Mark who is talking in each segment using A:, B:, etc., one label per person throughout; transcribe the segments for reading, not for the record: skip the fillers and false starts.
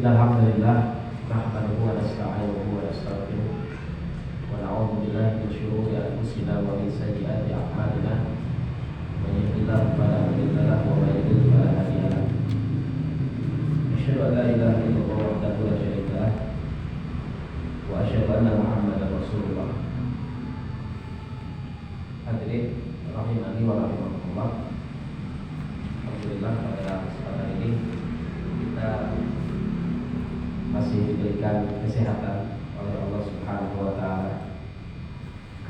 A: Innalhamdulillah nahmaduhu wa nasta'inuhu wa nastaghfiruh wa na'udzu billahi min shururi anfusina wa min sayyiati a'malina may yahdihillahu fala mudilla lahu wa may yudlil fala hadiya lahu. Asyhadu an la ilaha illallah wahdahu la syarika lah wa asyhadu anna Muhammadar Rasulullah. Hadirin rahimani wa rahimakumullah. Alhamdulillah pada kesempatan ini kita masih diberikan kesehatan oleh Allah Subhanahu wa taala,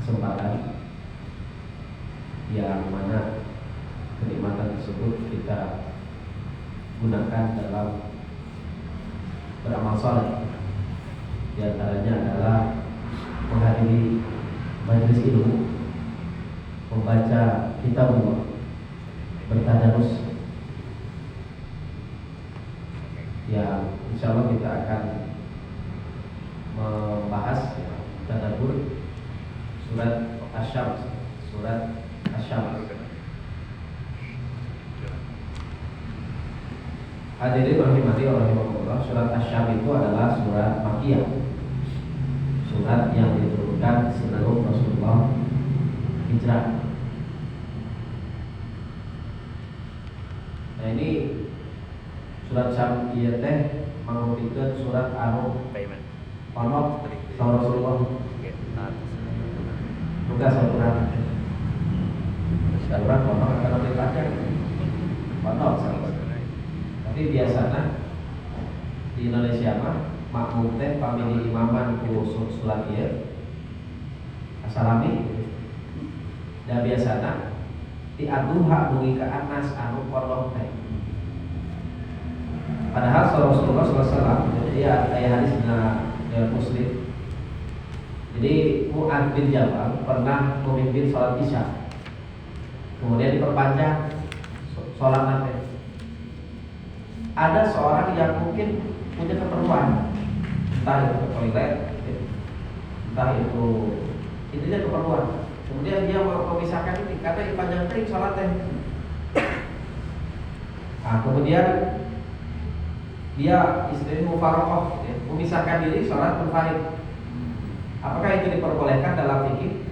A: kesempatan yang mana kenikmatan tersebut kita gunakan dalam beramal saleh. Di antaranya adalah menghadiri majelis ilmu, membaca kitabullah, bertadarus, yang insya Allah kita akan membahas tadabbur surat Asy-Syams, Hadirin rahimani wa rahimakumullah, surat Asy-Syams itu adalah surat Makkiyah, surat yang diturunkan sebelum Rasulullah hijrah. Nah ini surat Syams ieu teh mangrumpikeun surat anu ponok sa Rasulullah. Bukan saluran. Saluran ponok kana dibaca. Ponok saluran. Tapi biasana di Indonesia mah makmum teh pamili imaman ku surat ieu asalami. Dan biasana diaduha mugi ka anas anu ponok teh. Padahal Rasulullah SAW, jadi ayat hadis dalam Muslim. Jadi Mu'adz bin Jabal pernah memimpin sholat isya, kemudian diperpanjang sholat nanti. Ada seorang yang mungkin punya keperluan, entah itu ke toilet, entah itu intinya keperluan. Kemudian dia mau memisahkan ini karena dipanjang tering sholatnya. Nah, kemudian dia istilahnya mufaroqah, ya, memisahkan diri sholat munfarid. Apakah itu diperbolehkan dalam fikih?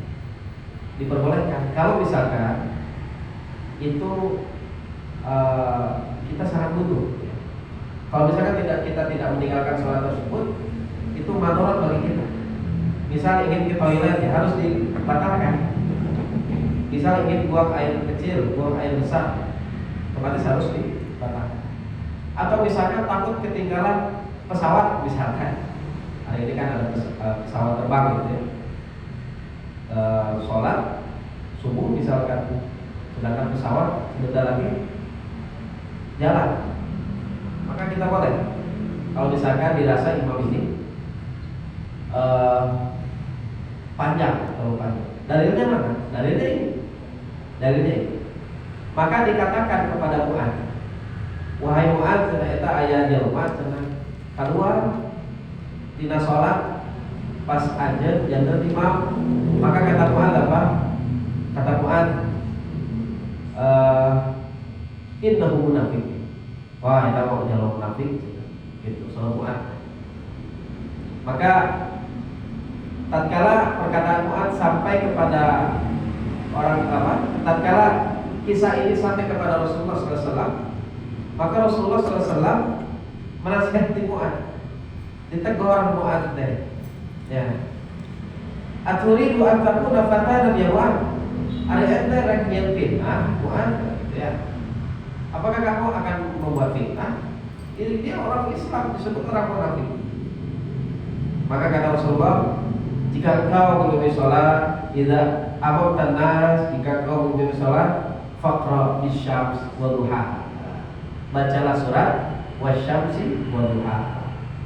A: Diperbolehkan. Kalau misalkan itu kita sangat butuh. Ya. Kalau misalkan kita tidak meninggalkan sholat tersebut, itu madharat bagi kita. Misal ingin ke toilet, ya harus dibatalkan. Misal ingin buang air kecil, buang air besar, otomatis harus dibatalkan. Atau misalkan takut ketinggalan pesawat misalkan, hari ini kan ada pesawat terbang gitu ya, sholat subuh misalkan, sedangkan pesawat sebentar lagi jalan, maka kita boleh. Kalau misalkan dirasa imam ini panjang, terlalu panjang, dalilnya mana? Dalilnya ini. Maka dikatakan kepada Mu'adz, wahai Mu'adz, cenah eta aya jelema cenah kaluar dina salat pas ajeun janten imam. Maka kata Mu'adz apa? Kata Mu'adz, innahu munafiq. Wah, eta mau jalur munafik gitu, soal Mu'adz. Maka tatkala perkataan Mu'adz sampai kepada orang apa? Tatkala kisah ini sampai kepada Rasulullah SAW, maka Rasulullah SAW menasihati Mu'adz, ditegur Mu'adz deh, ya. Aturidu an takuna fatanan ya Mu'adz, ada ente rek yang fitnah Mu'adz, ya. Apakah kamu akan membuat fitnah? Ini dia orang Islam, disebut orang munafik. Maka kata Rasulullah, jika engkau menjadi sholat, idza ababtan nas, jika engkau menjadi sholat, faqra bisyams wa duha. Bacalah surat wasyamsi wa duha,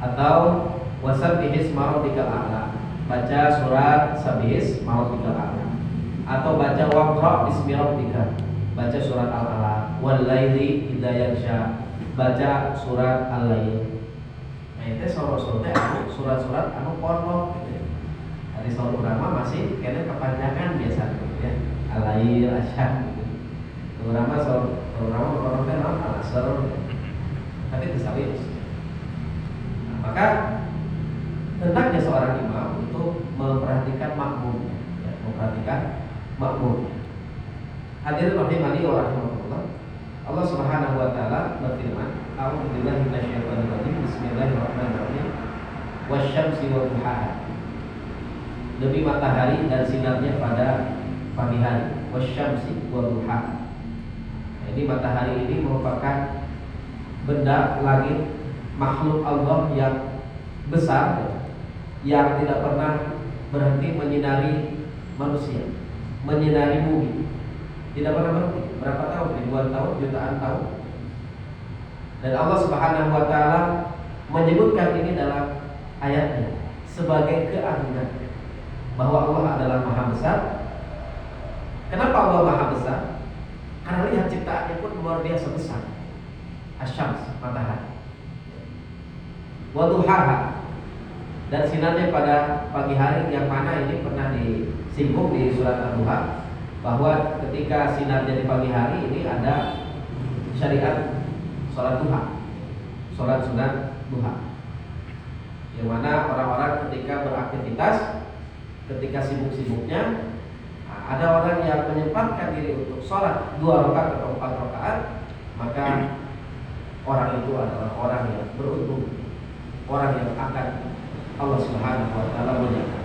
A: atau wasabbihis marabbikal a'la. Baca surat sabbihis marabbikal a'la, atau baca waqra bismi rabbika. Baca surat al-alaq, wal laili idza yaghsha. Baca surat al-lail. Nah, itu surat-surat anu ponok gitu ya. Hadis ulama masih kena kepanjangan biasanya ya. Al-lail, asy-syams gitu. Ulama ponoknya al-asr. Tapi itu serius. Maka hendaknya seorang imam itu memperhatikan makmumnya, ya, memperhatikan makmumnya. Hadirin rahimani wa rahimakumullah. Allah Subhanahu wa taala berfirman, "A'udzubillahi minasyaitonir rajim. Bismillahirrahmanirrahim. Wasyamsi wa duhaha." Demi matahari dan sinarnya pada pagi hari. Wasyamsi wa duhaha. Ini matahari ini merupakan benda langit makhluk Allah yang besar, yang tidak pernah berhenti menyinari manusia, menyinari bumi. Tidak pernah berhenti. Berapa tahun? Ribuan tahun, jutaan tahun. Dan Allah Subhanahu wa taala menyebutkan ini dalam ayatnya sebagai keagungan, bahwa Allah adalah Maha Besar. Kenapa Allah Maha Besar? Karena lihat ciptaannya pun luar biasa besar. Asyams, matahari. Wa duhaha, dan sinarnya pada pagi hari, yang mana ini pernah disinggung di surat Ad-Duha, bahwa ketika sinarnya di pagi hari ini ada syariat sholat duha, sholat sunat duha, yang mana orang-orang ketika beraktivitas, ketika sibuk-sibuknya, ada orang yang menyempatkan diri untuk sholat 2 rakaat atau 4 rakaat, maka orang itu adalah orang yang beruntung, orang yang akan Allah Subhanahu wa taala muliakan.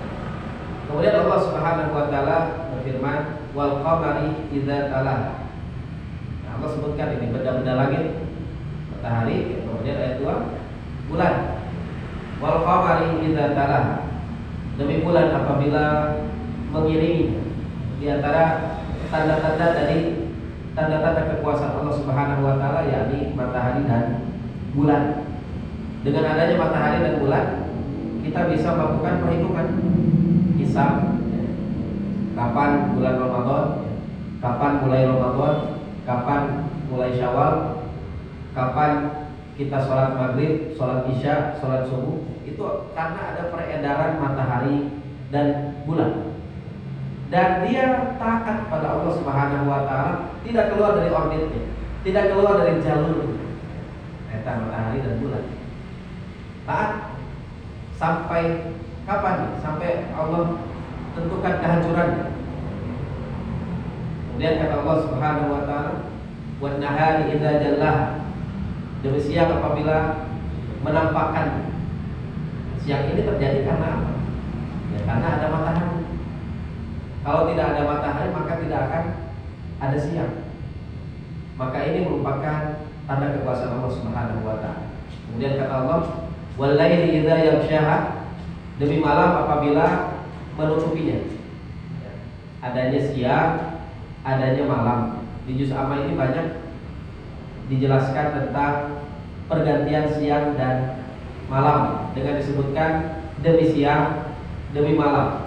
A: Kemudian Allah Subhanahu wa taala berfirman, wal qamari idza talaha. Nah, Allah sebutkan ini benda-benda langit, matahari, kemudian ayat 2, bulan. Wal qamari idza talaha. Demi bulan apabila mengiringinya. Di antara tanda-tanda dari tanda-tanda kekuasaan Allah Subhanahu wa taala, yakni matahari dan bulan. Dengan adanya matahari dan bulan, kita bisa melakukan perhitungan hisab, kapan bulan Ramadan, kapan mulai Ramadan, kapan mulai Syawal, kapan kita sholat maghrib, sholat isya, sholat subuh. Itu karena ada peredaran matahari dan bulan. Dan dia taat pada Allah Subhanahu wa taala, tidak keluar dari orbitnya, tidak keluar dari jalur matahari dan bulan. Taat sampai kapan? Sampai Allah tentukan kehancurannya. Kemudian kata Allah Subhanahu wa taala, "Wan nahari idza jallaha." Demi siang apabila menampakkan. Siang ini terjadi karena apa? Ya, karena ada matahari. Kalau tidak ada matahari, maka tidak akan ada siang. Maka ini merupakan tanda kekuasaan Allah Subhanahu wa taala. Kemudian kata Allah, "Wal laili idza yaghshaha." Demi malam apabila menutupinya. Adanya siang, adanya malam. Di juz amma ini banyak dijelaskan tentang pergantian siang dan malam, dengan disebutkan demi siang, demi malam.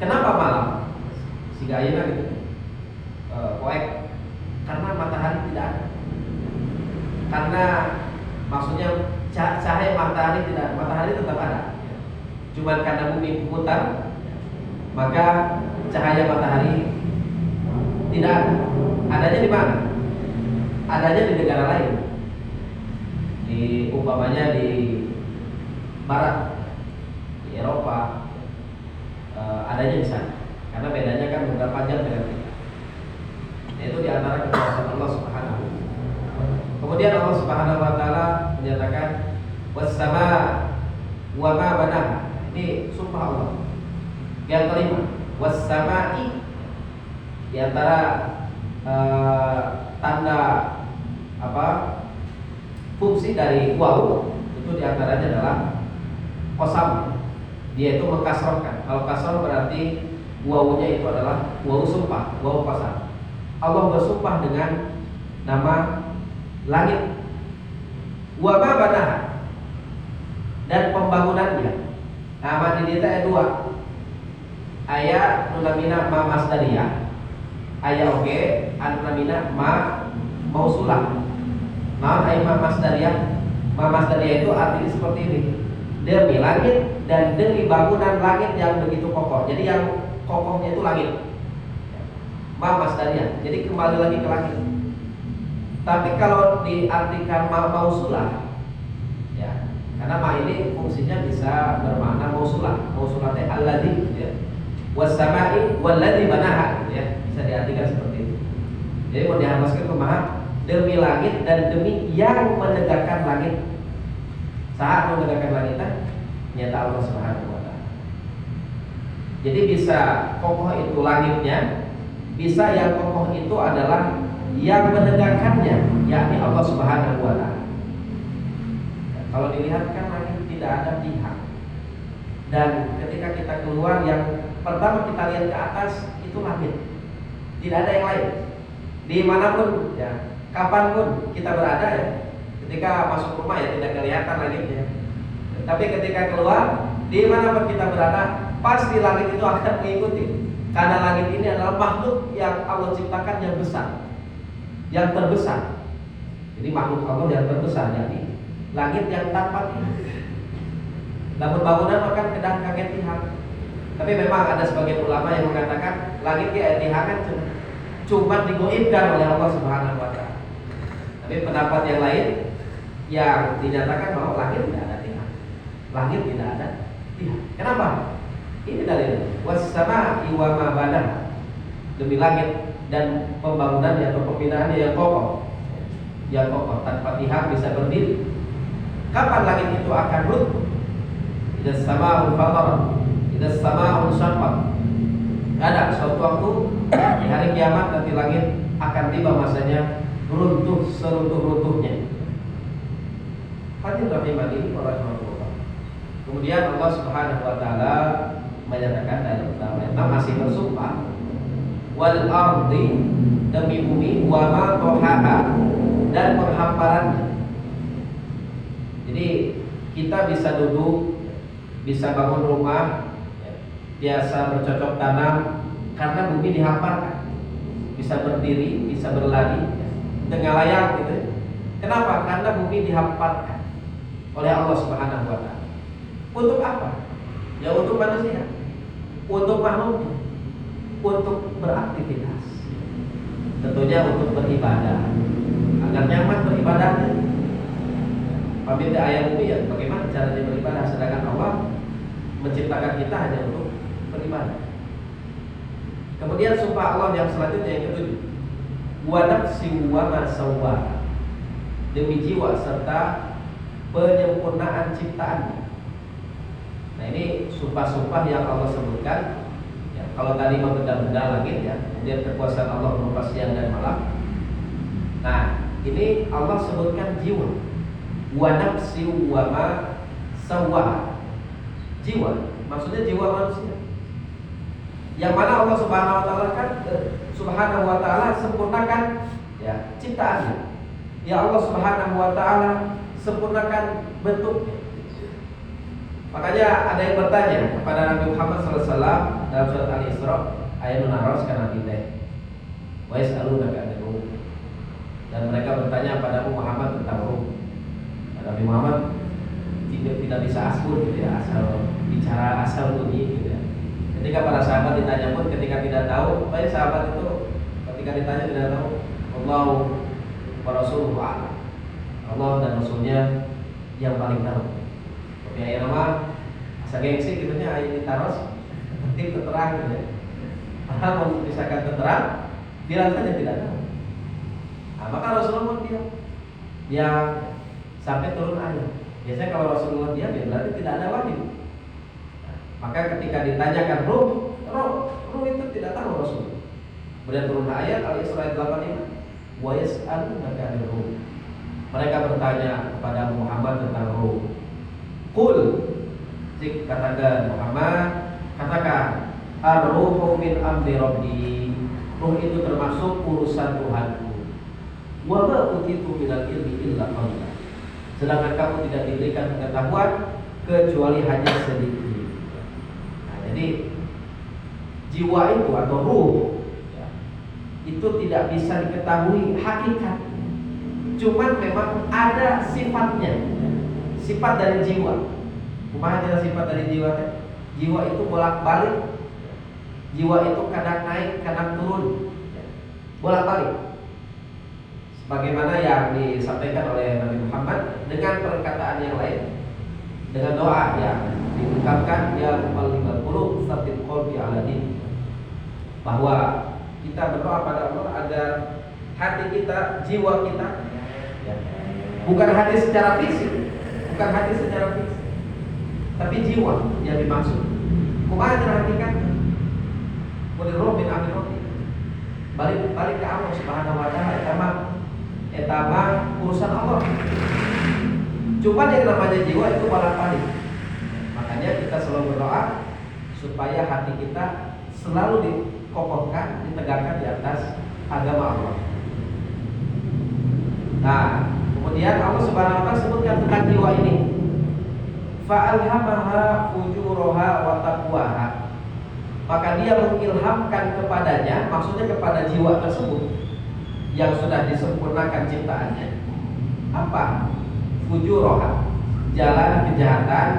A: Kenapa malam? Si gayana gitu. Poek. Karena matahari tidak ada. Karena maksudnya cahaya matahari tidak, matahari tetap ada. Cuma karena bumi putar, maka cahaya matahari tidak ada. Adanya di mana? Adanya di negara lain. Umpamanya di barat, di Eropa, adanya di sana. Karena bedanya kan beberapa jam dengan kita. Itu di antara kekuasaan Allah Subhanahu. Kemudian Allah Subhanahu wa taala menyatakan was-sama wa ma banaha. Ini sumpah Allah. Yang kelima, was-sama'i. Di antara tanda fungsi dari waw itu diantaranya adalah qasam. Dia itu mengkasrahkan. Kalau kasrah berarti wawunya itu adalah waw sumpah, waw qasam. Allah bersumpah dengan nama langit, wa ma banaha, dan pembangunannya. Nama di dita ayat 2. Ayat nunamina ma masdariyah. Ayat oke, nunamina ma mausulah. Nah, ayat ma masdariyah. Ma masdariyah itu artinya seperti ini. Demi langit dan demi bangunan langit yang begitu kokoh. Jadi yang kokohnya itu langit. Ma masdariyah. Jadi kembali lagi ke langit. Tapi kalau diartikan mausulah, ya, Karena ma ini fungsinya bisa bermakna mausulah. Mausulah teh alladzi ya. Was-sama'i walladzi banaha gitu ya. Bisa diartikan seperti itu. Jadi mau dihapuskan kumaha? Demi langit dan demi yang menegakkan langit. Saat menegakkan langit nyata Allah Subhanahu wa taala. Jadi bisa kokoh itu langitnya, bisa yang kokoh itu adalah yang menegakkannya, yakni Allah Subhanahu wa taala. Kalau dilihat kan langit tidak ada pihak. Dan ketika kita keluar, yang pertama kita lihat ke atas itu langit. Tidak ada yang lain. Dimanapun ya, kapanpun kita berada ya. Ketika masuk rumah ya tidak kelihatan langitnya. Tapi ketika keluar, dimanapun kita berada, pasti langit itu akan mengikuti. Karena langit ini adalah makhluk yang Allah ciptakan yang besar, yang terbesar. Jadi makhluk Allah yang terbesar, yakni langit yang tanpa pihak. Namun bangunan akan kedang kaget pihak. Tapi memang ada sebagian ulama yang mengatakan langit ya tihakan cuma digoibkan oleh Allah Subhanahu wa taala. Tapi pendapat yang lain yang dinyatakan bahwa langit tidak ada pihak. Langit tidak ada pihak. Kenapa? Ini dalilnya. Was-sama'i wa ma banaha. Demi langit dan pembangunannya atau pembinaannya yang kokoh. Yang kokoh tanpa pihak bisa berdiri. Kapan langit itu akan runtuh? Idza sama'u fatarat, idza sama'u syaqqat. Ada suatu waktu di hari kiamat nanti langit akan tiba masanya runtuh seruntuh-runtuhnya. Hadirin rahimani wa rahimakumullah. Kemudian Allah Subhanahu wa taala menyatakan dalam ayat masih bersumpah wal ardi, demi bumi, wa ma tahaha, dan penghamparannya. Jadi kita bisa duduk, bisa bangun rumah, biasa bercocok tanam karena bumi dihamparkan. Bisa berdiri, bisa berlari dengan layak gitu. Kenapa? Karena bumi dihamparkan oleh Allah Subhanahu wa taala. Untuk apa? Ya untuk manusia, untuk makhluknya, untuk beraktivitas. Tentunya untuk beribadah, agar nyaman beribadahnya. Pamit ayat bumi ya, bagaimana caranya beribadah, sedangkan Allah menciptakan kita hanya untuk beribadah. Kemudian sumpah Allah yang selanjutnya yang ketujuh, wa nafsin wa ma sawwaha, demi jiwa serta penyempurnaan ciptaannya. Nah ini sumpah-sumpah yang Allah sebutkan ya, kalau tadi benda-benda langit ya, kemudian kekuasaan Allah berupa siang dan malam. Nah ini Allah sebutkan jiwa, wa nafsi wa ma sawwaha. Jiwa, maksudnya jiwa manusia. Yang mana Allah Subhanahu wa taala kan Subhanahu wa taala sempurnakan ya ciptaannya. Ya Allah Subhanahu wa taala sempurnakan bentuknya. Makanya ada yang bertanya kepada Nabi Muhammad SAW dalam surat Al-Isra ayat menaros karena tidak. Wa yas'alunaka 'anil ruh. Dan mereka bertanya kepada Muhammad tentang ruh. Nabi Muhammad tidak bisa asbur gitu ya, asal bicara asal bunyi gitu ya. Ketika para sahabat ditanya pun ketika tidak tahu, banyak sahabat itu ketika ditanya tidak tahu, Allah wa Rasuluhu a'lam. Allah dan Rasulnya yang paling tahu. Tapi ayat nama asa gengsi gitu nya ayat ditaros penting terang gitu ya. Padahal mau misalkan terang, bilang saja tidak tahu. Nah, maka Rasulullah pun dia sampai turun ayat. Biasanya kalau Rasulullah diam ya berarti tidak ada wahyu. Nah, maka ketika ditanyakan ruh itu tidak tahu Rasul. Kemudian turun ayat Al-Isra 85. Wa yas'alunaka 'anil ruh. Mereka bertanya kepada Muhammad tentang ruh. Qul, katakan Muhammad, katakan ar-ruhu min amri rabbi. Ruh itu termasuk urusan Tuhanku. Wa ma utitu minal ilmi illa qalila. Sedangkan kamu tidak diberikan pengetahuan kecuali hanya sedikit. Nah, jadi jiwa itu atau ruh ya, itu tidak bisa diketahui hakikat. Cuman memang ada sifatnya, sifat dari jiwa. Kumaha sifat dari jiwa? Jiwa itu bolak-balik. Jiwa itu kadang naik, kadang turun, bolak-balik. Bagaimana yang disampaikan oleh Nabi Muhammad dengan perkataan yang lain, dengan doa yang diungkapkan ya muqallibal qulub tsabbit qalbi ala dinik, bahwa kita berdoa pada Allah agar hati kita, jiwa kita, ya, bukan hati secara fisik, tapi jiwa yang dimaksud. Kumaha perhatikan, mudirroh bin amin robi, balik ke Allah Subhanahu Wa Taala. Etama urusan Allah. Cuma yang namanya jiwa itu bolak-balik. Makanya kita selalu berdoa supaya hati kita selalu dikokohkan, ditegakkan di atas agama Allah. Nah, kemudian Allah Subhanahu Wa Taala sebutkan tentang jiwa ini. Fa'alhamaha fujuraha wa taqwaha. Maka dia mengilhamkan kepadanya, maksudnya kepada jiwa tersebut yang sudah disempurnakan ciptaannya. Apa? Fujuraha, jalan kejahatan,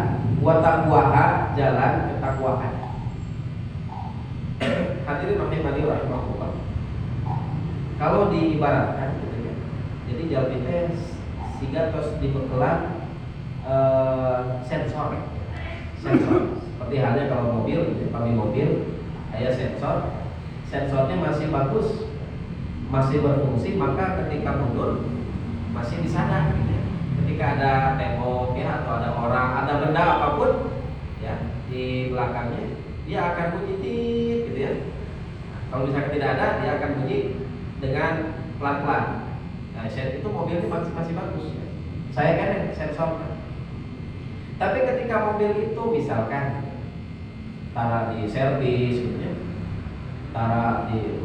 A: wa taqwaha, jalan ketakwaan. Hadirin rahimani rahimakumullah. Kalau diibaratkan gitu ya. Jadi jalan itu siga terus dibekelan sensor. Seperti halnya kalau mobil, kami mobil, ada sensor. Sensornya masih bagus, masih berfungsi, maka ketika mundur masih disadar. Ketika ada tembok ya, atau ada orang, ada benda apapun ya di belakangnya, dia akan bunyi tit, gitu ya. Kalau misalkan tidak ada, dia akan bunyi dengan pelan-pelan. Nah, itu mobil ini masih bagus. Ya. Saya kan sensornya. Tapi ketika mobil itu misalkan taruh di servis gitu ya, taruh di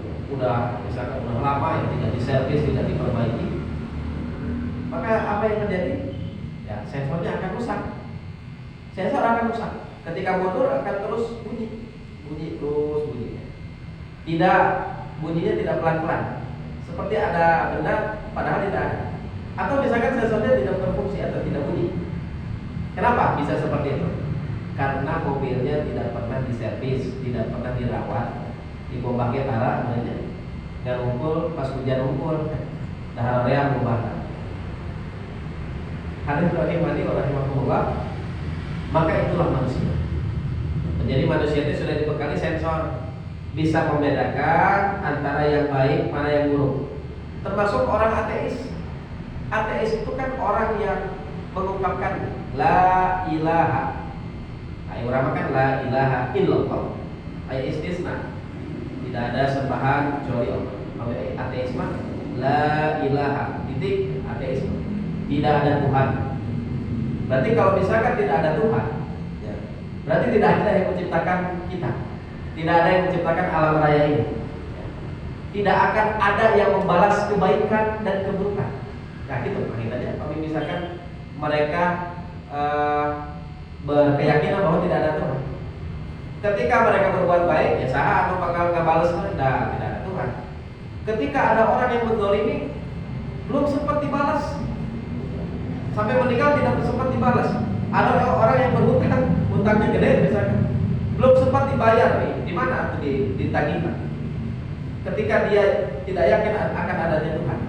A: misalkan udah lama ya tidak diservis, tidak diperbaiki, maka apa yang terjadi? Ya, sensornya akan rusak. Sensor akan rusak. Ketika mundur akan terus bunyi. Tidak, bunyinya tidak pelan-pelan. Seperti ada benda padahal tidak ada. Atau misalkan sensornya tidak berfungsi atau tidak bunyi. Kenapa bisa seperti itu? Karena mobilnya tidak pernah diservis, tidak pernah dirawat, dibombake tara namanya. Dan ngumpul pas hujan ngumpul, dah area membakar. Hadirin rahimani wa rahimakumullah. Maka itulah manusia. Menjadi manusia itu sudah dibekali sensor, bisa membedakan antara yang baik mana yang buruk. Termasuk orang ateis. Ateis itu kan orang yang mengungkapkan la ilaha. Ayo uramakan la ilaha illallah. Ayo istisna. Tidak ada sembahan kecuali Allah. Kalau ateisme la ilaha titik ateisme. Tidak ada Tuhan. Berarti kalau misalkan tidak ada Tuhan, ya, berarti tidak ada yang menciptakan kita. Tidak ada yang menciptakan alam raya ini. Tidak akan ada yang membalas kebaikan dan keburukan. Nah gitu makanya kalau misalkan mereka berkeyakinan bahwa tidak ada Tuhan. Ketika mereka berbuat baik, ya saha atau bakal ngebalas tidak ada Tuhan. Ketika ada orang yang menzalimi, belum sempat dibalas, sampai meninggal tidak sempat dibalas. Ada orang yang berhutang, hutangnya gede misalkan, belum sempat dibayar nih, di mana atau ditagihkan. Ketika dia tidak yakin akan adanya Tuhan,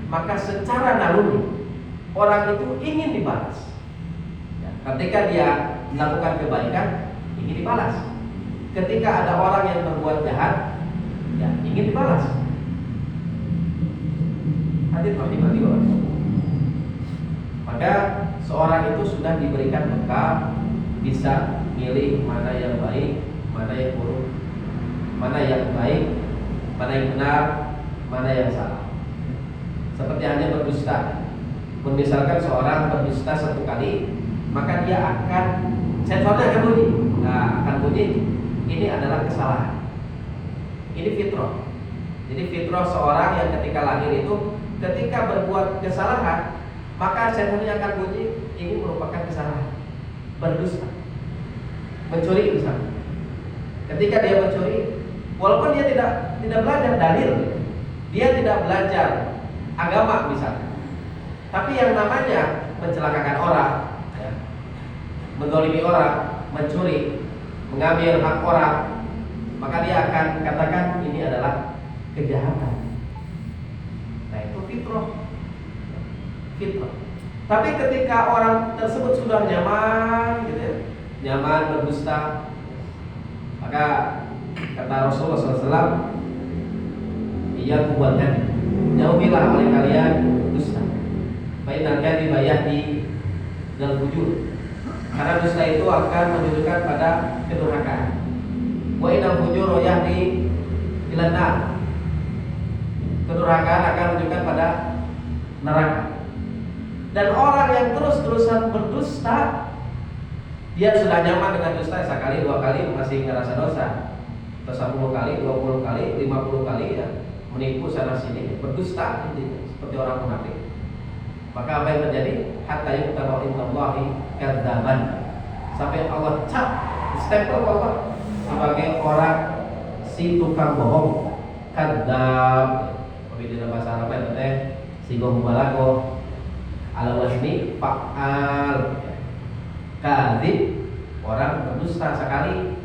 A: maka secara naluri orang itu ingin dibalas. Ya, ketika dia melakukan kebaikan, ingin dibalas. Ketika ada orang yang berbuat jahat, ya ingin dibalas. Hadirin rahimani wa rahimakumullah. Maka seorang itu sudah diberikan bekal, bisa milih mana yang baik, mana yang buruk, mana yang baik, mana yang benar, mana yang salah. Seperti hanya berdusta. Misalkan seorang berdusta satu kali, maka dia akan sensornya akan bunyi. Nah, akan bunyi. Ini adalah kesalahan. Ini fitrah. Jadi fitrah seorang yang ketika lahir itu, ketika berbuat kesalahan, maka sensornya akan bunyi. Ini merupakan kesalahan. Berdusta, mencuri misalnya. Ketika dia mencuri, walaupun dia tidak belajar dalil, dia tidak belajar agama misalnya, tapi yang namanya mencelakakan orang, ya, menzalimi orang, mencuri, mengambil hak orang, maka dia akan katakan ini adalah kejahatan. Nah itu fitrah. Tapi ketika orang tersebut sudah nyaman gitu ya, nyaman berdusta, maka kata Rasulullah SAW, iya kuatkan, jauhilah oleh kalian dusta. Fa'inal kadhiba yahdi ilal fujur. Karena dusta itu akan menunjukkan pada kedurhakaan. Wa inal fujur yahdi ilan nar. Kedurhakaan akan menunjukkan pada neraka. Dan orang yang terus-terusan berdusta, dia sudah nyaman dengan dusta, sekali dua kali masih ngerasa dosa, atau 10 kali, 20 kali, 50 kali ya, menipu sana sini, berdusta intinya, seperti orang munafik. Maka apa yang terjadi? Hatta yuktaba indallahi kadzaban. Sampai Allah cap, stempel Allah sebagai orang si tukang bohong, kadzab. Tapi dalam bahasa Arab itu sigo mubalaghah ala wasni fa'al. Kadzib, orang berdusta sekali.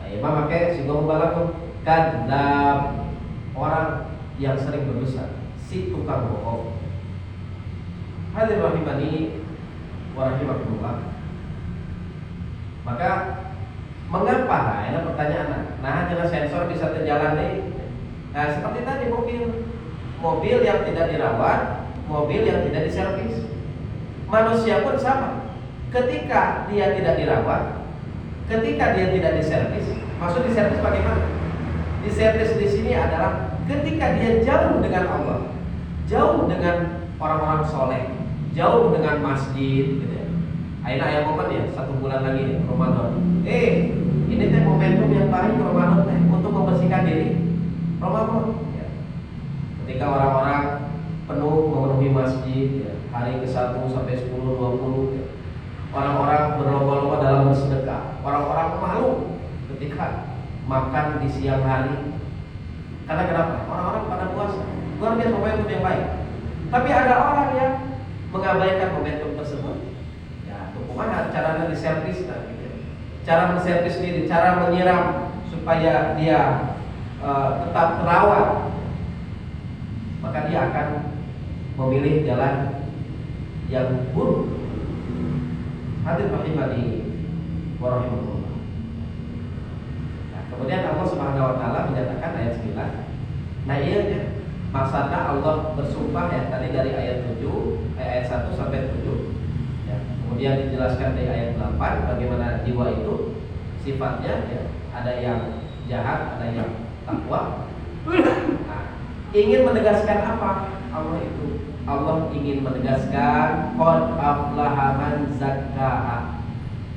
A: Nah, imam pakai sigo mubalaghah, kadzab, orang yang sering berdusta, si tukang bohong. Hadirin rahimani wa rahimakumullah. Maka mengapa? Ini pertanyaan. Nah, jelas sensor bisa terjalani. Nah, seperti tadi mobil yang tidak dirawat, mobil yang tidak diservis. Manusia pun sama. Ketika dia tidak dirawat, ketika dia tidak diservis, maksud diservis bagaimana? Diservis di sini adalah ketika dia jauh dengan Allah, jauh dengan orang-orang soleh, jauh dengan masjid gitu ya. Aina ayam momen ya, 1 bulan lagi Ramadan. Ini teh momentum yang baik Ramadan teh untuk membersihkan diri Ramadan ya. Ketika orang-orang memenuhi masjid ya, hari ke-1 sampai 10, 20 ya. Orang-orang berlomba-lomba dalam bersedekah. Orang-orang malu ketika makan di siang hari. Karena kenapa? Orang-orang pada puasa. Luar biasa momentum yang baik. Tapi ada orang yang mengabaikan momentum tersebut. Ya, kumaha caranya diservis gitu. Cara menservis diri, cara menyiram supaya dia tetap terawat. Maka dia akan memilih jalan yang buruk. Hadirin rahimani wa rahimakumullah. Nah, kemudian Allah Subhanahu wa taala menyatakan ayat 9. Nah, iya maksudnya Allah bersumpah ya tadi dari ayat 7, ayat 1 sampai 7. Ya, kemudian dijelaskan dari ayat 8 bagaimana jiwa itu sifatnya ya, ada yang jahat, ada yang takwa. Nah, ingin menegaskan apa? Allah ingin menegaskan qad aflaha man zakkaha.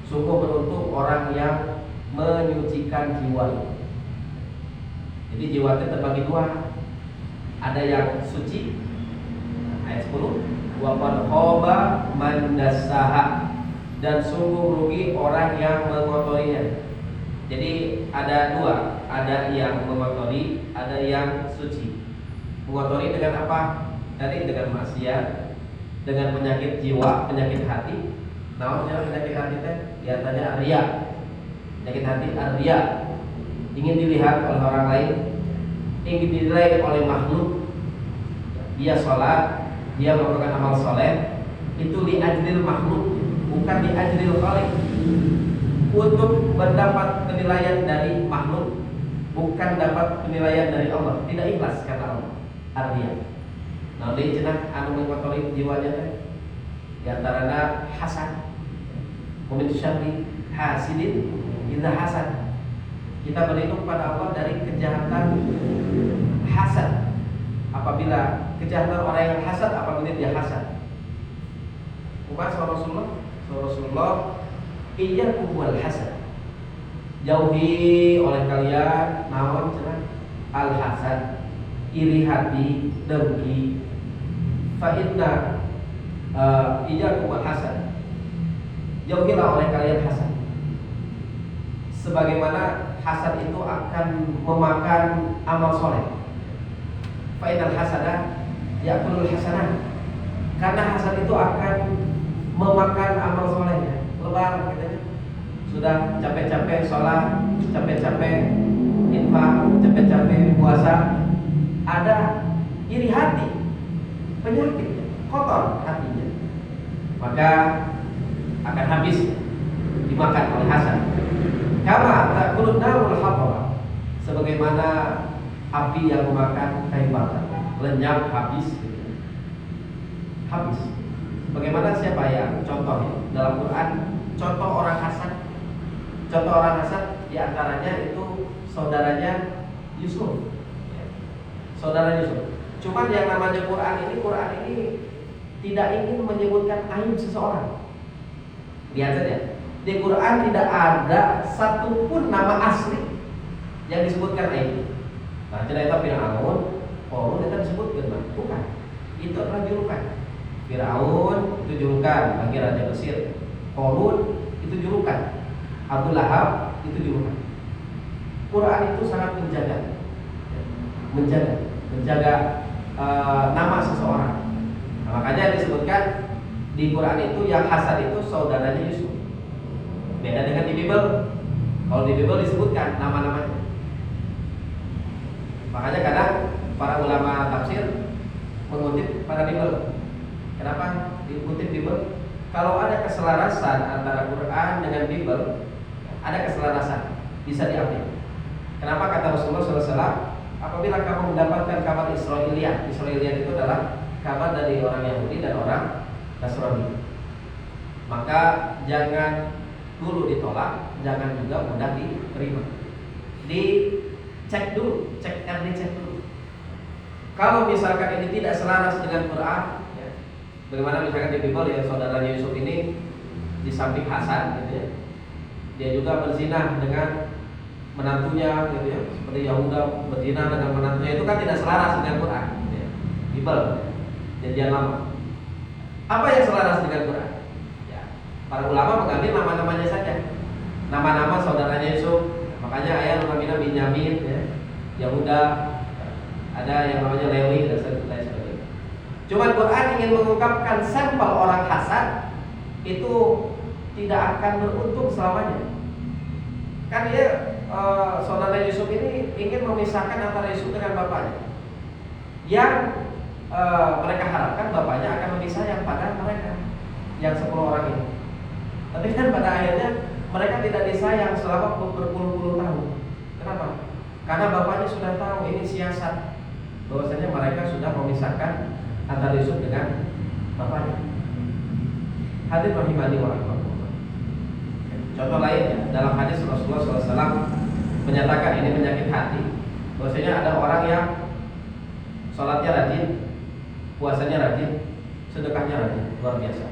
A: Sungguh beruntung orang yang menyucikan jiwa. Jadi jiwa itu terbagi dua. Ada yang suci, ayat 10, wa qad khaba man dassaha, dan sungguh rugi orang yang mengotorinya. Jadi ada dua, ada yang mengotori, ada yang suci. Mengotori dengan apa? Tadi dengan maksiat, dengan penyakit jiwa, penyakit hati. Namanya penyakit hati teh biasanya riya. Penyakit hati riya. Ingin dilihat oleh orang lain, ingin dinilai oleh makhluk. Dia sholat, dia melakukan amal soleh, itu li ajril makhluk, bukan li ajril khaliq. Untuk mendapat penilaian dari makhluk, bukan dapat penilaian dari Allah. Tidak ikhlas kata Allah. Artinya nah ini cenah anu mengotori jiwanya teh diantaranya hasad. Min syarri hasidin idza hasad. Kita berlindung pada Allah dari kejahatan hasad. Apabila kejahatan orang yang hasad, apabila dia hasad. Umat Rasulullah iyyakum wal hasad. Jauhi oleh kalian naon cenah al hasad, iri hati, dengki. Fa inna iyyakum wal hasad. Jauhilah oleh kalian hasad. Sebagaimana hasad itu akan memakan amal soleh. Fa innal hasada ya'kulul hasanah. Karena hasad itu akan memakan amal solehnya. Lebar katanya. Sudah capek-capek sholat, capek-capek infak, capek-capek puasa, ada iri hati, penyakit, kotor hatinya. maka akan habis dimakan oleh hasad. Kama ta'kulun narul hathara, sebagaimana api yang memakan kayu bakar, lenyap habis. Habis. Bagaimana siapa yang contohnya dalam Quran? Contoh orang hasad. Contoh orang hasad diantaranya itu saudaranya Yusuf. Saudara Yusuf. Cuman yang namanya Quran ini tidak ingin menyebutkan aib seseorang. Lihat saja. Di Quran tidak ada satupun nama asli yang disebutkan aib. Nah, cerita Fir'aun, Qarun itu disebutkan, bukan. Itu adalah julukan. Fir'aun itu julukan bagi Raja Mesir. Qarun itu julukan. Abu Lahab itu julukan. Quran itu sangat menjaga nama seseorang. Nah, makanya disebutkan di Quran itu yang hasad itu saudaranya Yusuf. Beda dengan di Bible. Kalau di Bible disebutkan nama-namanya. Makanya kadang para ulama tafsir mengutip para Bible. Kenapa dikutip Bible? Kalau ada keselarasan antara Quran dengan Bible, ada keselarasan, bisa diambil. Kenapa kata Rasulullah SAW? Apabila kamu mendapatkan kabar Israiliyat itu adalah kabar dari orang Yahudi dan orang Nasrani, maka jangan dulu ditolak, jangan juga mudah diterima. Dicek dulu, cek dulu. Kalau misalkan ini tidak selaras dengan Quran, ya, bagaimana misalkan di Bible ya saudaranya Yusuf ini di samping Hasan, gitu ya, dia juga berzina dengan menantunya, gitu ya, seperti Yahuda berzina dengan menantunya, itu kan tidak selaras dengan Quran, gitu ya. Bible, Janjian Lama. Apa yang selaras dengan Quran? Ya, para ulama mengambil nama-namanya saja, nama-nama saudaranya Yusuf. Makanya ayat namanya Binyamin, ya, Yahuda, ada yang namanya Lewi dan sebagainya. Cuma Quran ingin mengungkapkan sampel orang hasad itu tidak akan beruntung selamanya. Kan dia saudara Yusuf ini ingin memisahkan antara Yusuf dengan bapaknya. Yang mereka harapkan bapaknya akan memisah yang pada mereka, yang 10 orang ini. Tapi kan pada akhirnya mereka tidak disayang selama berpuluh-puluh tahun. Kenapa? Karena bapaknya sudah tahu ini siasat, bahwasanya mereka sudah memisahkan antara Yusuf dengan bapaknya. Hadirin rahimani wa rahimakumullah. Contoh lainnya dalam hadis Rasulullah SAW menyatakan ini penyakit hati, bahwasanya ada orang yang sholatnya rajin, puasanya rajin, sedekahnya rajin, luar biasa.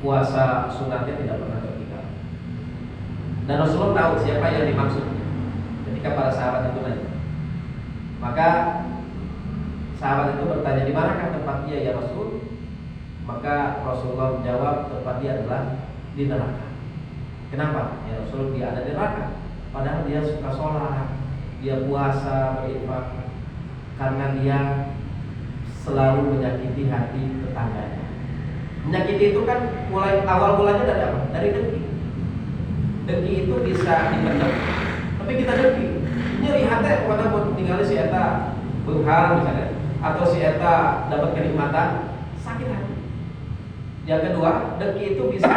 A: Puasa sunatnya tidak pernah tertinggal. Dan Rasulullah tahu siapa yang dimaksud ketika para sahabat itu nanya. Maka sahabat itu bertanya, di manakah tempat dia ya Rasul? Maka Rasulullah menjawab, tempat dia adalah di neraka. Kenapa? Ya Rasul, dia ada di neraka. Padahal dia suka sholat, dia puasa, berinfak, karena dia selalu menyakiti hati tetangganya. Menyakiti itu kan mulai awal mulanya dari apa? Dari dengki. Dengki itu bisa dipendam, tapi kita dengki. Nyeri hati kepada mau tinggal si eta benghar misalnya, atau si eta dapat kenikmatan, sakit hati. Yang kedua, dengki itu bisa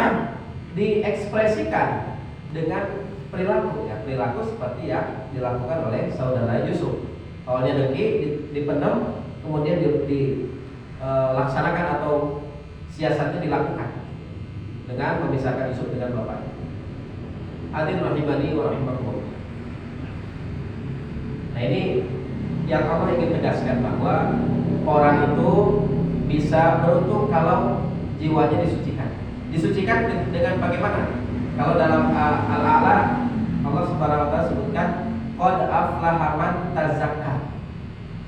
A: diekspresikan dengan perilaku, ya, perilaku seperti yang dilakukan oleh saudara Yusuf. Awalnya dengki dipendam, kemudian dilaksanakan atau siasatnya dilakukan dengan memisahkan Yusuf dengan bapaknya. Hadirin rahimani wa rahimakumullah. Nah, ini yang Allah ingin tegaskan, bahwa orang itu bisa beruntung kalau jiwanya disucikan. Disucikan dengan bagaimana? Kalau dalam Al-A'la Allah Subhanahu wa taala sebutkan qad aflaha man tazakka.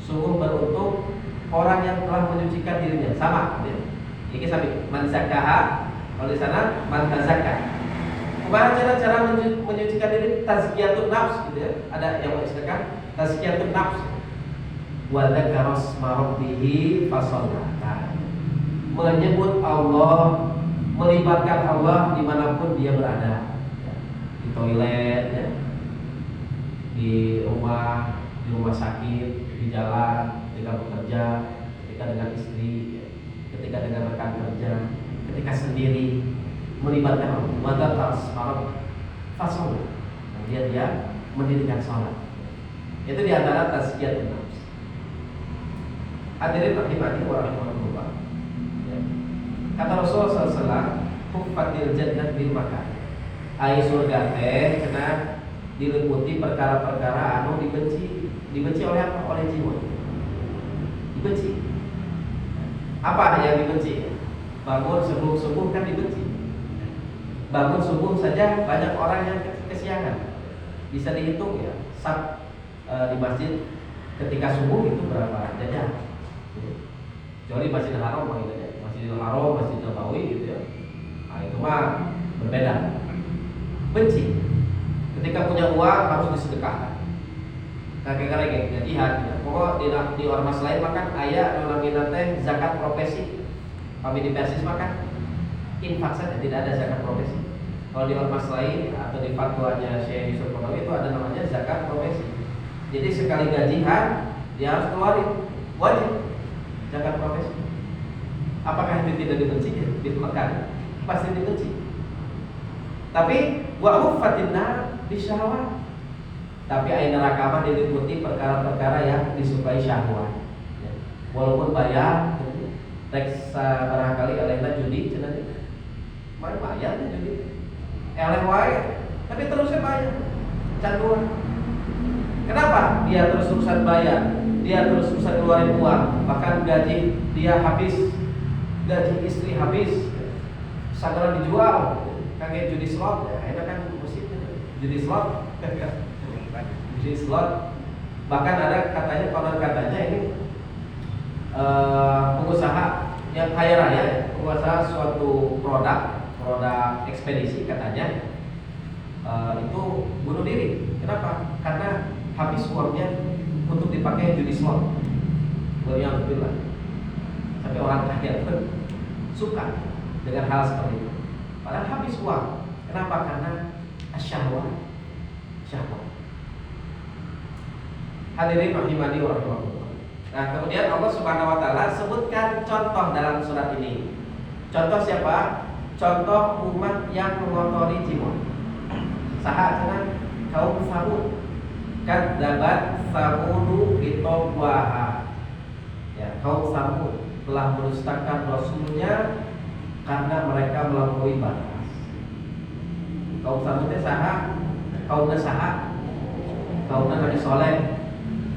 A: Sungguh beruntung orang yang telah menyucikan dirinya. Sama, ya. Ini sampai man zakkaha, kalau di sana man tazakka. Bagaimana cara menyucikan diri? Tazkiyatun nafs, gitu ya. Ada yang mengistilahkan tazkiyatun nafs. Wa dzakara asma rabbih fasallata. Menyebut Allah, melibatkan Allah dimanapun dia berada, di toilet, ya, di rumah sakit, di jalan, ketika bekerja, ketika dengan istri, ya, ketika dengan rekan kerja, ketika sendiri melibatkan Allah. Maka tasawuf fasawuf. Kemudian dia mendirikan sholat. Itu di antara tazkiyatun nafs. Hadirin rahimani wa rahimakumullah. Ya. Kata Rasulullah SAW, "Huffatil jannah bil makan." Ai surga teh kena diliputi perkara-perkara anu dibenci oleh apa? Oleh jiwa. Dibenci. Apa yang dibenci? Bangun subuh kan dibenci. Bangun subuh saja banyak orang yang kesiangan. Bisa dihitung ya, di masjid ketika subuh itu berapa jam? Kecuali Masjidil Haram, Masjidil Haram, Masjid Nabawi gitu ya. Nah itu mah berbeda. Benci. Ketika punya uang harus disedekahkan. Kakek-kakek ya jihad. Ya. Pokok di ormas lain makan ayat namina teh zakat profesi. Kami di Persis makan infak saja, tidak ada zakat profesi. Kalau di ormas lain atau di fatwanya Syekh Yusuf Qaradawi itu ada namanya zakat profesi. Jadi sekali gajian dia harus keluarin wajib zakat profesi. Apakah itu tidak dibenci? Dimakan pasti dibenci. Tapi wa uffatinna bisyahwat. Tapi air neraka mah diliputi perkara-perkara yang disukai syahwat. Ya. Walaupun bayar, reksa barangkali elehna judi cenah teh. Bayar teh judi. Eleh wae, tapi terusnya bayar. Canduan. Kenapa? Dia terus-terusan bayar, dia terus-terusan keluarin uang, bahkan gaji dia habis, gaji istri habis, segala dijual. Kayak judi slot, ya, enak kan musiknya. Judi slot, judi slot. Bahkan ada katanya, konon katanya ini pengusaha yang kaya raya, pengusaha suatu produk ekspedisi katanya itu bunuh diri. Kenapa? Karena habis uangnya untuk dipakai judi slot. Alhamdulillah. Sampai orang kaya pun suka dengan hal seperti itu. Padahal habis uang. Kenapa? Karena syahwat. Hadirin rahimani wa rahimakumullah. Nah, kemudian Allah Subhanahu wa taala sebutkan contoh dalam surat ini. Contoh siapa? Contoh umat yang mengotori jiwa. Saha cenah kaum Samud. Kadzabat Samudu bitawwaha. Ya, kaum Samud telah mendustakan rasulnya karena mereka melampaui batas. Kaum Samud teh saha? Kaumna saha? Kaumna Nabi Saleh.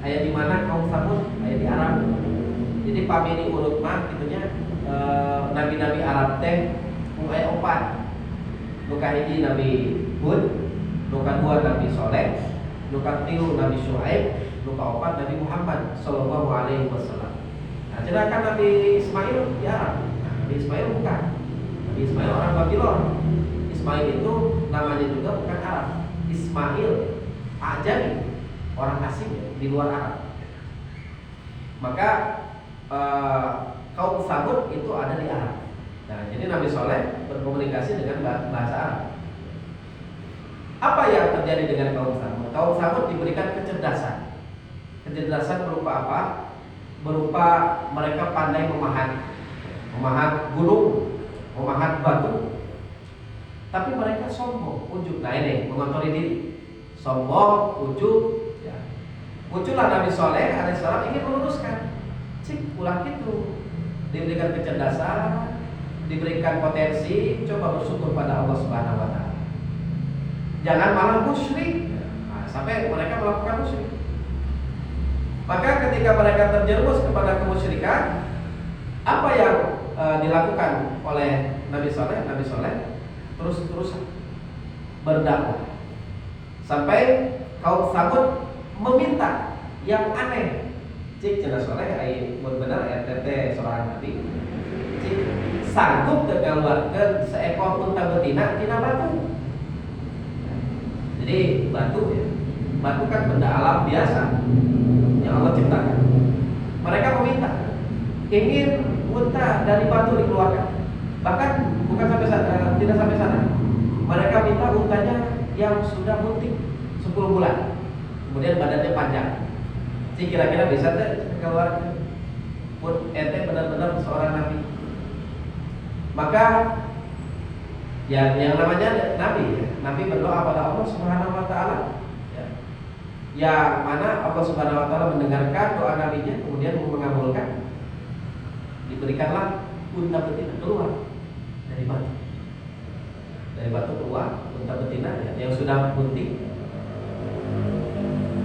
A: Aya di mana kaum Samud? Aya di Arab. Jadi pamili urut mah kitunya nabi-nabi Arab teh aya 4. Nu kahiji Nabi Hud, nu kadua Nabi Saleh, nu katilu Nabi Syuaib, nu kaopat Nabi Muhammad sallallahu alaihi wasallam. Nah, sedangkan Nabi Ismail di Arab. Nabi Ismail bukan. Nabi Ismail orang Babylon. Ismail itu namanya juga bukan Arab. Ismail Ajami, orang asing di luar Arab. Maka kaum Samud itu ada di Arab. Nah, jadi Nabi Saleh berkomunikasi dengan bahasa Arab. Apa yang terjadi dengan kaum Samud? Kaum Samud diberikan kecerdasan. Kecerdasan berupa apa? Berupa mereka pandai memahat gunung, memahat batu. Tapi mereka sombong, ujub. Nah ini mengotori diri. Sombong, ujub. Ya. Muncullah Nabi Saleh alaihissalam ingin meluruskan. Cik ulah itu. Diberikan kecerdasan, diberikan potensi, coba bersyukur pada Allah Subhanahu wa taala. Jangan malah musyrik. Nah, sampai mereka melakukan musyrik. Maka ketika mereka terjerumus kepada kemusyrikan, apa yang dilakukan oleh Nabi Saleh? Nabi Saleh terus berdakwah sampai kaum Samud meminta yang aneh. Cik cenah Saleh ai mun bener RTT seorang nabi. Cik sanggup mengeluarkan seekor unta betina tina batu. Jadi batu ya. Batu kan benda alam biasa yang Allah ciptakan. Mereka meminta ingin unta dari batu dikeluarkan. Bahkan bukan sampai sana, tidak sampai sana. Mereka minta untanya yang sudah munting 10 bulan. Kemudian badannya panjang. Jadi kira-kira bisa keluar pun ente benar-benar seorang nabi. Maka yang namanya nabi, nabi berdoa pada Allah Subhanahu wa taala. Yang mana Allah Subhanahu wa taala mendengarkan doa nabinya kemudian mengabulkan. Diberikanlah unta betina keluar dari batu. Dari batu keluar unta betina yang sudah bunting.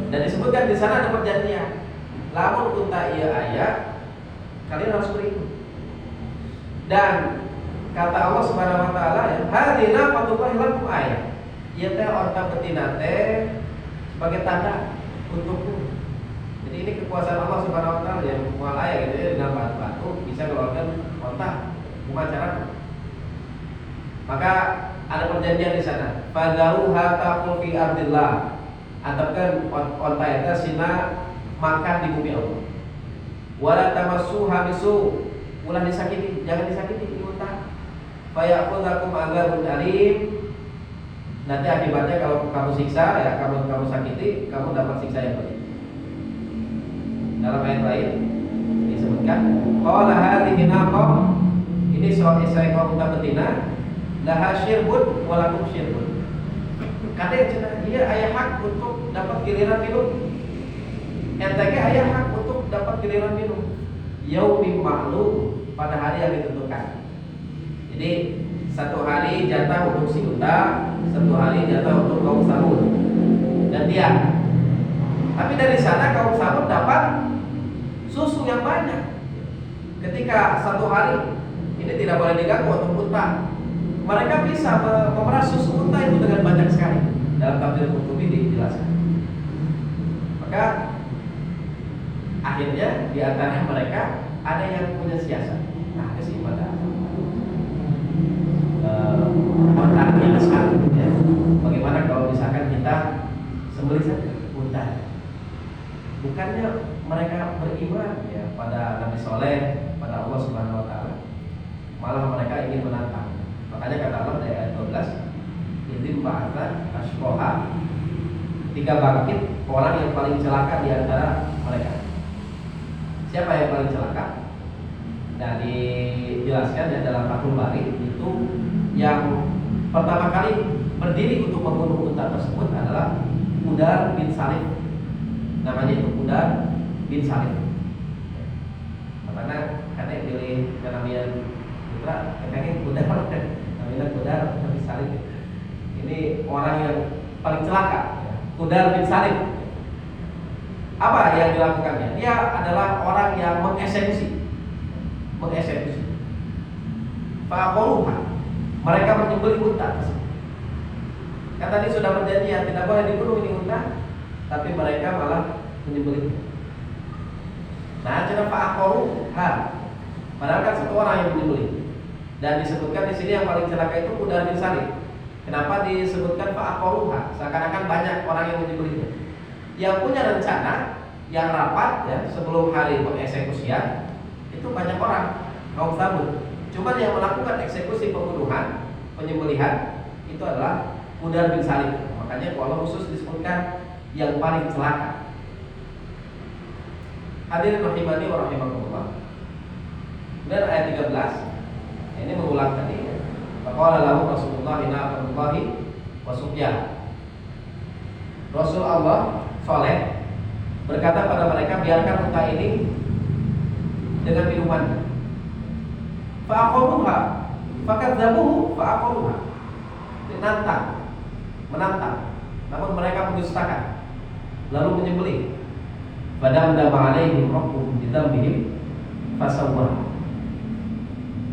A: Dan disebutkan di sana ada perjanjian. Lamun unta iya ayah, kalian harus berikut. Dan kata Allah Subhanahu wa taala, "Hadina fatullahi lakum ayah." Ieu teh unta betina teh sebagai tanda untukku. Jadi ini kekuasaan Allah Subhanahu wa taala yang mual ayah gitu ya, dengan batu bisa mengeluarkan unta upacara. Maka ada perjanjian di sana. Fadaruha taqul fi ardillah. Atakan unta itu sina makan di bumi Allah. Wala tamassuha bisu. Ulah disakiti, jangan disakiti di unta. Fayakhudzakum adzabun alim. Nanti akibatnya kalau kamu siksa ya, kamu sakiti, kamu dapat siksa yang pedih. Dalam ayat lain disebutkan, qala hadhihi naqah, ini seekor unta betina, laha syirbun wa lakum syirbun. Kata yang cenah, dia ayah hak untuk dapat giliran minum. NTG ayah hak untuk dapat giliran minum. Yaumim ma'lum, pada hari yang ditentukan. Jadi satu hari jatah untuk si unta, satu hari jatah untuk kaum Samud. Dan dia. Tapi dari sana kaum Samud dapat susu yang banyak. Ketika satu hari ini tidak boleh diganggu untuk unta, mereka bisa memeras susu unta itu dengan banyak sekali. Dalam tafsir Qurtubi dijelaskan. Maka akhirnya di antara mereka ada yang punya siasat. Nah, ada sih pada yang sekali. Ya. Bagaimana kalau misalkan kita sembelih saja unta? Bukannya mereka beriman ya pada Nabi Soleh, pada Allah Subhanahu Wa Taala, malah mereka ingin menantang. Makanya kata Allah di ayat 12, "Idzin ba'atsa asqaha." Ketika bangkit orang yang paling celaka di antara mereka. Siapa yang paling celaka? Nah, dijelaskan ya dalam Fathul Bari itu yang pertama kali berdiri untuk membunuh unta tersebut adalah Udar bin Salif. Namanya itu Udar bin Salif. Karena yang pilih Nabiyan Putra, katanya Udar, namanya Udar bin Salif. Ini orang yang paling celaka, Udar bin Salif. Apa yang dilakukannya? Dia adalah orang yang mengeksekusi. Faqaluha. Mereka menyembelih unta tersebut. Kan tadi sudah perjanjian tidak boleh dibunuh ini unta, tapi mereka malah menyembelih. Nah, cara faqaluha. Padahal kan satu orang yang menyembelih. Dan disebutkan di sini yang paling celaka itu Udar bin Salif. Kenapa disebutkan faqaluha? Seakan-akan banyak orang yang menyembelihnya. Yang punya rencana yang rapat ya sebelum hari pengeksekusian itu banyak orang kaum Samud. Cuma yang melakukan eksekusi pembunuhan, penyembelihan itu adalah Udar bin Salif. Makanya Allah khusus disebutkan yang paling celaka. Hadirin rahimani wa rahimakumullah. Dan ayat 13 ini mengulang tadi ya. Faqala lahu Rasulullah innallahi wa subyan. Rasul Allah Saleh berkata pada mereka, biarkan unta ini dengan minumannya. Fa'aqaluha, fakadzabuhu fa'aqaluha. Menantang. Namun mereka mendustakan, lalu menyembelih. Fadamdama alaihim rabbuhum bidzambihim fasawwah.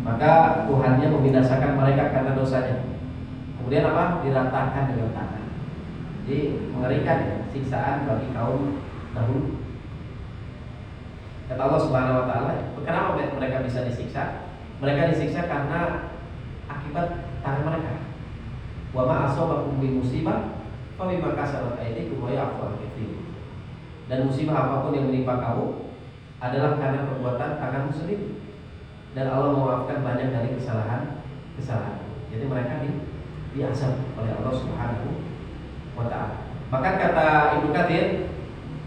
A: Maka Tuhannya membinasakan mereka karena dosanya. Kemudian apa? Diratakan dengan tanah. Jadi mengerikan ya, siksaan bagi kaum dahulu. Kata Allah Subhanahu Wa Taala, kenapa mereka bisa disiksa? Mereka disiksa karena akibat tangan mereka. Wa ma asabakum min musibah fa bima kasabat aydikum wa ya'fu an katsir. Dan musibah apapun yang menimpa kamu adalah karena perbuatan tanganmu sendiri. Dan Allah memaafkan banyak dari kesalahan. Jadi mereka diazab oleh Allah Subhanahu Wa Taala. Bahkan kata Ibnu Katsir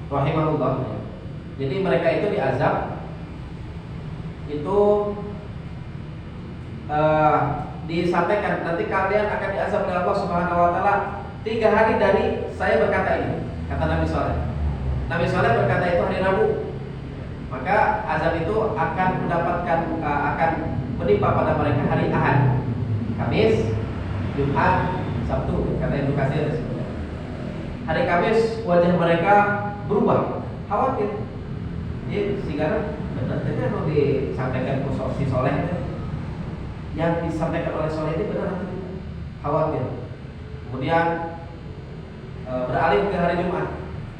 A: rahimahullah, jadi mereka itu diazab itu disampaikan nanti kalian akan diazab oleh Allah Subhanahu wa taala 3 hari dari saya berkata ini, kata Nabi Saleh. Nabi Saleh berkata itu hari Rabu. Maka azab itu akan akan menimpa pada mereka hari Ahad, Kamis, Jumat, Sabtu, kata Ibnu Katsir. Hari Kamis wajah mereka berubah, khawatir. Jadi sehingga benar mau disampaikan si Soleh yang disampaikan oleh Soleh ini benar, khawatir. Kemudian beralih ke hari Jumat,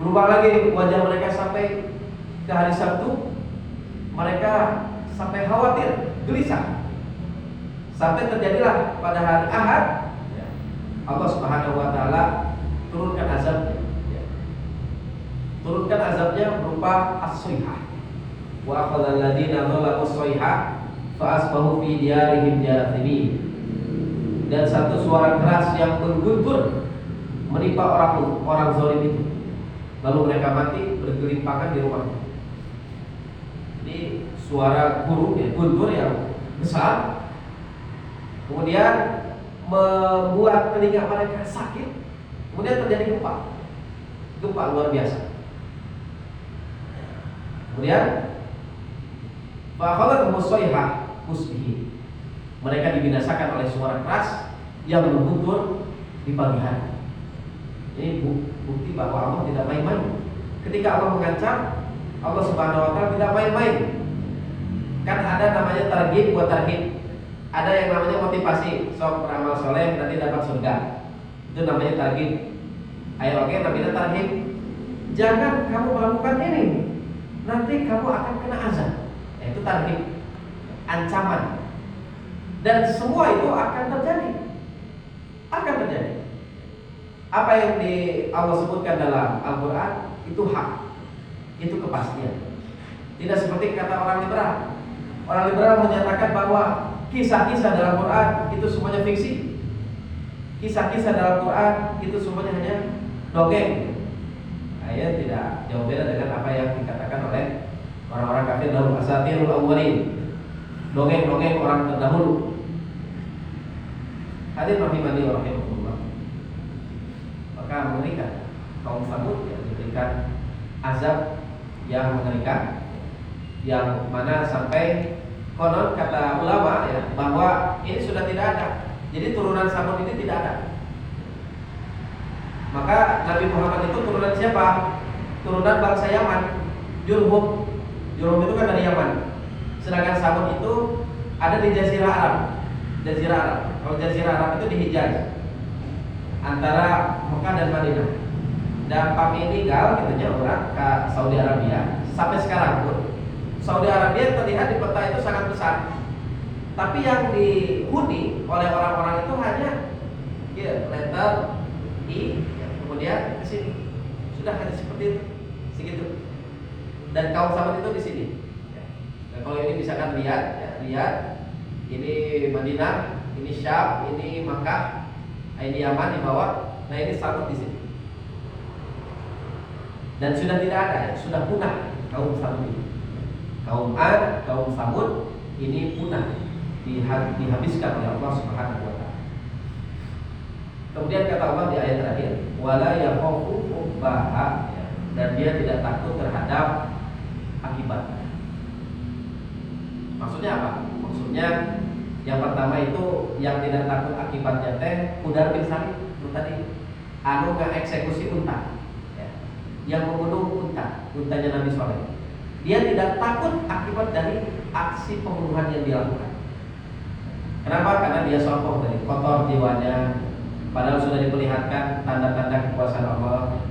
A: berubah lagi wajah mereka sampai ke hari Sabtu, mereka sampai khawatir, gelisah. Sampai terjadilah pada hari Ahad, Allah Subhanahu wa taala turunkan azabnya. Turunkan azabnya berupa as-sayhah. Wa akhadhal ladzina dzalamu as-sayhah fa asbahu fi diyarihim jathimin. Dan satu suara keras yang mengguntur menimpa orang zalim itu. Lalu mereka mati bergelimpangan di rumahnya. Jadi suara guntur yang besar, kemudian membuat telinga mereka sakit. Kemudian terjadi gempa luar biasa. Kemudian fa'akhadathumus sayhah musbihin. Mereka dibinasakan oleh suara keras yang mengguntur di pagi hari. Ini bukti bahwa Allah tidak main-main. Ketika Allah mengancam, Allah Subhanahu wa taala tidak main-main. Kan ada namanya targhib buat tarhib. Ada yang namanya motivasi, sok beramal soleh nanti dapat surga. Itu namanya targhib. Ayo oke, namanya tarhib. Jangan kamu melakukan ini, nanti kamu akan kena azab. Itu tarhib, ancaman. Dan semua itu akan terjadi. Akan terjadi. Apa yang Allah sebutkan dalam Al-Quran itu hak, itu kepastian. Tidak seperti kata orang liberal. Orang liberal menyatakan bahwa kisah-kisah dalam Quran itu semuanya fiksi. Kisah-kisah dalam Quran itu semuanya hanya dongeng. Ayat tidak jauh beda dengan apa yang dikatakan oleh orang-orang kafir dalam asatirul awwalin. Dongeng-dongeng orang terdahulu. Hadirin rahimani wa rahimakumullah. Maka mengerikan kaum Samud yang diberikan azab yang mengerikan, yang mana sampai konon kata ulama ya bahwa ini sudah tidak ada. Jadi turunan Samud ini tidak ada. Maka Nabi Muhammad itu turunan siapa? Turunan bangsa Yaman, Jurhum. Jurhum itu kan dari Yaman. Sedangkan Samud itu ada di Jazirah Arab. Jazirah Arab. Kalau Jazirah Arab itu di Hijaz, antara Mekah dan Madinah. Dan kami tinggal gitunya orang ke Saudi Arabia. Sampai sekarang pun Saudi Arabia terlihat di peta itu sangat besar. Tapi yang dihuni oleh orang-orang itu hanya letter I, kemudian ke sini. Sudah hanya seperti itu, segitu. Dan kaum Samud itu di sini. Nah, kalau ini misalkan lihat ini Madinah, ini Syam, ini Makkah, ini Yaman di bawah. Nah ini Samud di sini. Dan sudah tidak ada, sudah punah kaum Samud ini. Kaum Ad, kaum Samud ini punah, dihabiskan oleh Allah Subhanahu wa taala. Kemudian kata Allah di ayat terakhir, wala yakhafu uqbaha, dan dia tidak takut terhadap akibatnya. Maksudnya apa? Maksudnya yang pertama itu yang tidak takut akibatnya teh Hudar bin Salih itu tadi anu eksekusi unta, ya. Yang membunuh untanya Nabi Saleh. Dia tidak takut akibat dari aksi pembunuhan yang dilakukan. Kenapa? Karena dia sombong tadi, kotor jiwanya, padahal sudah diperlihatkan tanda-tanda kekuasaan Allah.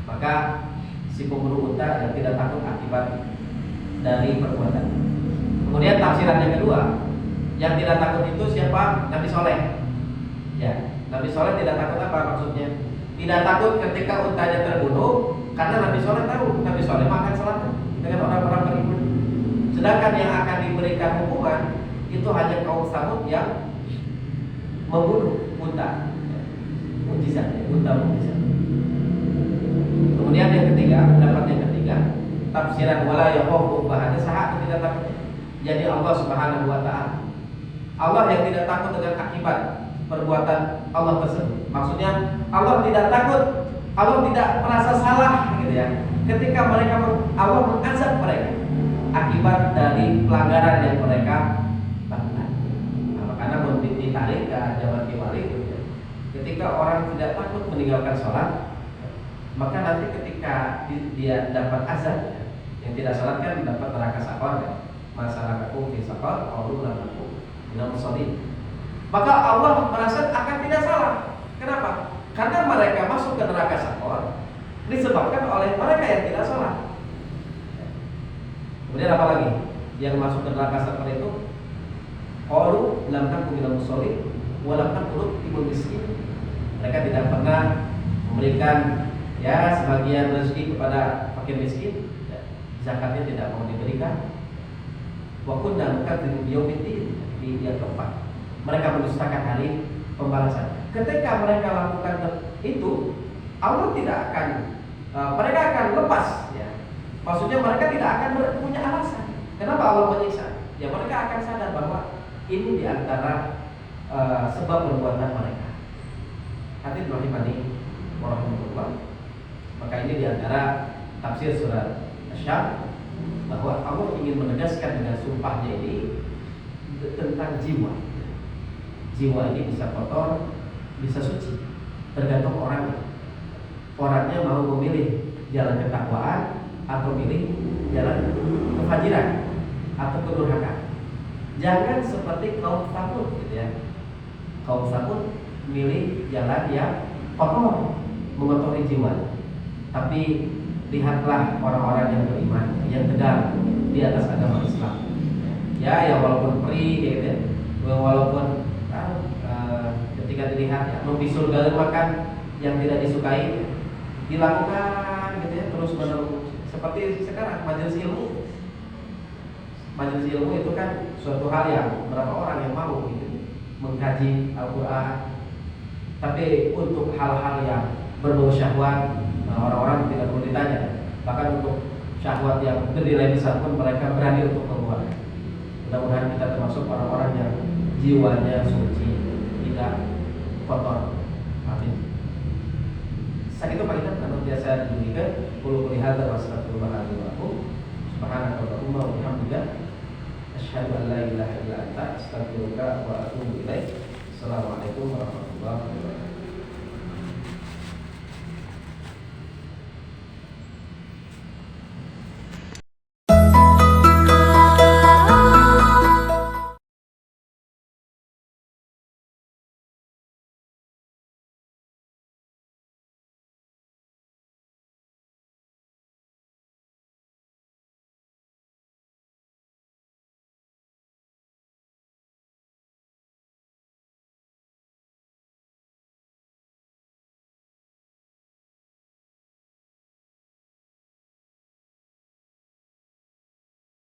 A: Maka si pembunuh unta yang tidak takut akibat dari perbuatan. Kemudian tafsiran yang kedua, yang tidak takut itu siapa? Nabi Soleh. Ya, Nabi Soleh tidak takut apa maksudnya? Tidak takut ketika untanya terbunuh, karena Nabi Soleh tahu Nabi Soleh akan selamat dengan orang-orang beriman. Sedangkan yang akan diberikan hukuman itu hanya kaum Samud yang membunuh unta, mukjizat, unta mukjizat. Kemudian yang ketiga, pendapat yang ketiga, tafsiran wala yakhafu bahana sah atau tidak takut. Jadi Allah Subhanahu wa taala Allah yang tidak takut dengan akibat perbuatan Allah tersebut. Maksudnya Allah tidak takut, Allah tidak merasa salah gitu ya. Ketika Allah mengazab mereka akibat dari pelanggaran yang mereka lakukan. Nah, karena ditarik ke zaman kiwali itu ya. Ketika orang tidak takut meninggalkan sholat, maka nanti ketika dia dapat azab ya, yang tidak sholat kan dapat neraka sakor ya. Masyarakat fi sakor, qalu lam nakum minal musallin. Maka Allah merasa akan tidak salah. Kenapa? Karena mereka masuk ke neraka sakor disebabkan oleh mereka yang tidak sholat. Kemudian apa lagi? Yang masuk ke neraka sakor itu qalu lam nakum minal musallin wa lam nakum ibul miskin. Mereka tidak pernah memberikan ya sebagian rezeki kepada fakir miskin, ya, zakatnya tidak mau diberikan. Wa kunna nukadzibu biyaumiddin, di yang keempat. Mereka mendustakan hari pembalasan. Ketika mereka lakukan itu, Allah tidak akan mereka akan lepas ya. Maksudnya mereka tidak akan punya alasan. Kenapa Allah menyiksa? Ya mereka akan sadar bahwa ini diantara sebab perbuatan mereka. Hadirin rahimani wa rahmatullah. Maka ini diantara tafsir surat Asy-Syams bahwa Allah ingin menegaskan dengan sumpahnya ini tentang jiwa. Jiwa ini bisa kotor, bisa suci, tergantung orangnya. Orangnya mau memilih jalan ketakwaan atau milih jalan kefajiran atau kedurhakaan. Jangan seperti kaum Tsamud gitu ya. Kaum Tsamud milih jalan yang kotor, mengotori jiwa. Tapi lihatlah orang-orang yang beriman, yang tegar di atas agama Islam. Ya, yang walaupun perih gitu ya, walaupun ketika dilihat ya membisul galau makan yang tidak disukai dilakukan gitu ya terus menerus. Seperti sekarang majelis ilmu. Majelis ilmu itu kan suatu hal yang berapa orang yang mau gitu mengkaji Al-Qur'an. Tapi untuk hal-hal yang berbau syahwat, orang-orang tidak perlu ditanya. Bahkan untuk syahwat yang bernilai besar pun mereka berani untuk membuat. Mudah-mudahan kita termasuk orang-orang yang jiwanya suci, tidak kotor. Amin. Saat itu panggilan anu biasa diberikan qul hadza wa astaghfirullahaladzim wa lakum subhanakallahumma wa bihamdika asyhadu an la ilaha illa anta astaghfiruka wa atubu ilaik. Assalamualaikum warahmatullahi wabarakatuh.